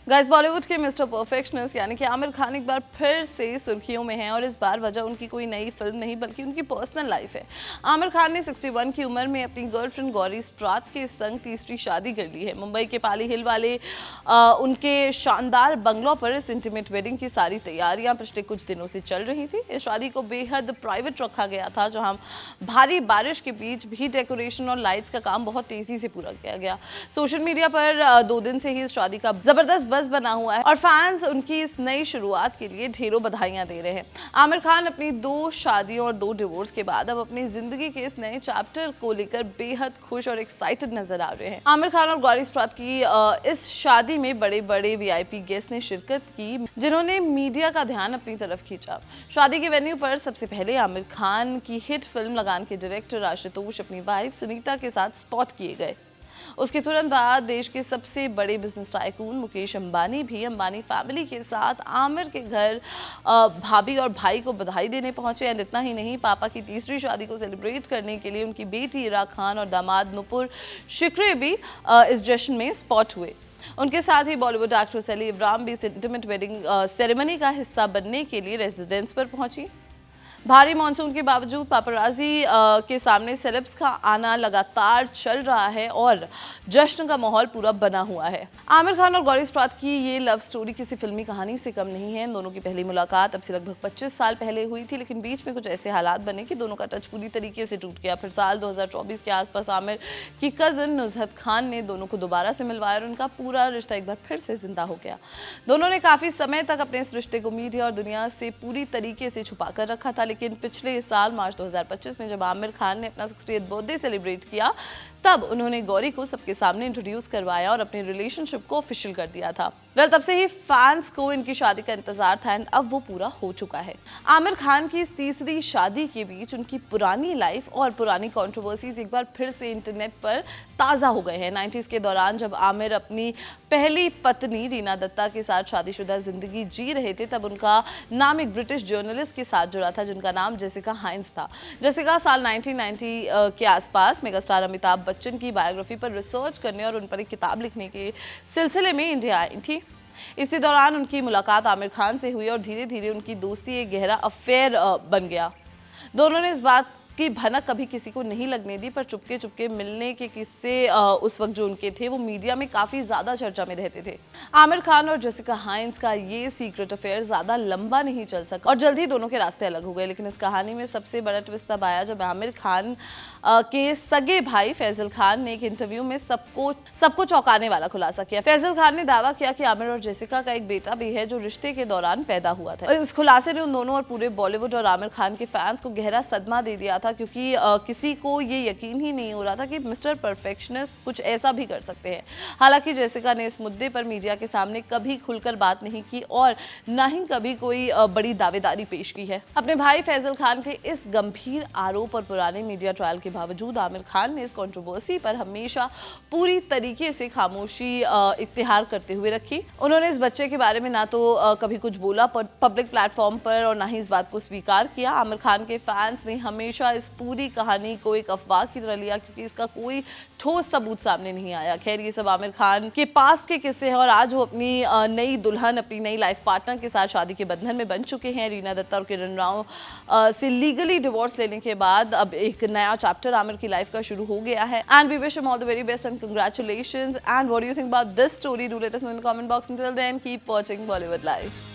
Guys, Bollywood के mister perfectionist यानी कि आमिर खान एक बार फिर से सुर्खियों में हैं और इस बार वजह उनकी कोई नई फिल्म नहीं बल्कि उनकी पर्सनल लाइफ है। आमिर खान ने 61 की उम्र में अपनी गर्लफ्रेंड गौरी स्ट्राथ के संग तीसरी शादी कर ली है। मुंबई के पाली हिल वाले उनके शानदार बंगलों पर इस इंटीमेट वेडिंग की सारी तैयारियां पिछले कुछ दिनों से चल रही थी। इस शादी को बेहद प्राइवेट रखा गया था, जहां भारी बारिश के बीच भी डेकोरेशन और लाइट्स का काम बहुत तेजी से पूरा किया गया। सोशल मीडिया पर 2 दिन से ही इस शादी का जबरदस्त बस बना हुआ है और फैंस उनकी इस नई शुरुआत के लिए ढेरों बधाइयां दे रहे हैं। आमिर खान अपनी 2 शादियों और 2 डिवोर्स के बाद अब अपनी जिंदगी के इस नए चैप्टर को लेकर बेहद खुश और एक्साइटेड नजर आ रहे हैं। आमिर खान और गौरी स्ट्राथ की इस शादी में बड़े बड़े वीआईपी गेस्ट ने शिरकत की, जिन्होंने मीडिया का ध्यान अपनी तरफ खींचा। शादी के वेन्यू पर सबसे पहले आमिर खान की हिट फिल्म लगान के डायरेक्टर आशुतोष अपनी वाइफ सुनीता के साथ स्पॉट किए गए। उसके तुरंत बाद देश के सबसे बड़े बिजनेस टाइकून मुकेश अंबानी भी अंबानी फैमिली के साथ आमिर के घर भाभी और भाई को बधाई देने पहुंचे। एंड इतना ही नहीं, पापा की तीसरी शादी को सेलिब्रेट करने के लिए उनकी बेटी इरा खान और दामाद नुपुर शिकरे भी इस जश्न में स्पॉट हुए। उनके साथ ही बॉलीवुड एक्ट्रेस अली इब्राहिम भी इस इंटीमेट वेडिंग सेरेमनी का हिस्सा बनने के लिए रेजिडेंस पर पहुंची। भारी मानसून के बावजूद पापराजी के सामने सेलेब्स का आना लगातार चल रहा है और जश्न का माहौल पूरा बना हुआ है। आमिर खान और गौरी स्ट्राथ की ये लव स्टोरी किसी फिल्मी कहानी से कम नहीं है। इन दोनों की पहली मुलाकात अब से लगभग 25 साल पहले हुई थी, लेकिन बीच में कुछ ऐसे हालात बने कि दोनों का टच पूरी तरीके से टूट गया। फिर साल 2024 के आसपास आमिर की कजन नुजहत खान ने दोनों को दोबारा से मिलवाया और उनका पूरा रिश्ता एक बार फिर से जिंदा हो गया। दोनों ने काफी समय तक अपने इस रिश्ते को मीडिया और दुनिया से पूरी तरीके से छुपा कर रखा था, लेकिन पिछले साल मार्च 2025 में जब आमिर खान ने अपना 60th बर्थडे सेलिब्रेट किया, तब उन्होंने गौरी को सबके सामने इंट्रोड्यूस करवाया और अपने रिलेशनशिप को ऑफिशियल कर दिया था। तब से ही फैंस को इनकी शादी का इंतजार था एंड अब वो पूरा हो चुका है। आमिर खान की इस तीसरी शादी के बीच उनकी पुरानी लाइफ और पुरानी कंट्रोवर्सीज एक बार फिर से इंटरनेट पर ताज़ा हो गए हैं। 90s के दौरान जब आमिर अपनी पहली पत्नी रीना दत्ता के साथ शादीशुदा जिंदगी जी रहे थे, तब उनका नाम एक ब्रिटिश जर्नलिस्ट के साथ जुड़ा था जिनका नाम जेसिका हाइंस था। जेसिका साल 1990 के आसपास मेगास्टार अमिताभ बच्चन की बायोग्राफी पर रिसर्च करने और उन पर एक किताब लिखने के सिलसिले में इंडिया आई थी। इसी दौरान उनकी मुलाकात आमिर खान से हुई और धीरे धीरे उनकी दोस्ती एक गहरा अफेयर बन गया। दोनों ने इस बात की भनक कभी किसी को नहीं लगने दी, पर चुपके चुपके मिलने के किस्से उस वक्त जो उनके थे वो मीडिया में काफ़ी ज़्यादा चर्चा में रहते थे। आमिर खान और जेसिका हाइंस का ये सीक्रेट अफेयर ज़्यादा लंबा नहीं चल सका और जल्द ही दोनों के रास्ते अलग हो गए। लेकिन इस कहानी में सबसे बड़ा ट्विस्ट तब आया जब आमिर खान के सगे भाई फैजल खान ने एक इंटरव्यू में सबको चौंकाने वाला खुलासा किया। फैजल खान ने दावा किया कि आमिर और जेसिका का एक बेटा भी है जो रिश्ते के दौरान पैदा हुआ था। इस खुलासे ने उन दोनों और पूरे बॉलीवुड और आमिर खान के फैंस को गहरा सदमा दे दिया था, क्योंकि किसी को ये यकीन ही नहीं हो रहा था कि मिस्टर परफेक्शनिस्ट कुछ ऐसा भी कर सकते हैं। हालांकि जेसिका ने इस मुद्दे पर मीडिया के सामने कभी खुलकर बात नहीं की और ना ही कभी कोई बड़ी दावेदारी पेश की है। अपने भाई फैजल खान के इस गंभीर आरोप और पुराने मीडिया ट्रायल के बावजूद आमिर खान ने इस कंट्रोवर्सी पर हमेशा पूरी तरीके से खामोशी इख्तियार करते हुए रखी। उन्होंने इस बच्चे के बारे में ना तो कभी कुछ बोला पब्लिक प्लेटफॉर्म पर और ना ही इस बात को स्वीकार किया। आमिर खान के फैंस ने हमेशा इस पूरी कहानी को एक अफवाह की तरह लिया, क्योंकि इसका कोई ठोस सबूत सामने नहीं आया। खैर, ये सब आमिर खान के पास्ट के किस्से हैं और आज वो अपनी नई दुल्हन, अपनी नई लाइफ पार्टनर के साथ शादी के बंधन में बन चुके हैं। रीना दत्ता और किरण राव से लीगली डिवोर्स लेने के बाद अब एक नया चैप्टर आमिर की लाइफ का शुरू हो गया है। And we wish him all the very best and congratulations. And what do you think about this story? Do let us know in the comment box. Until then, keep watching Bollywood Live.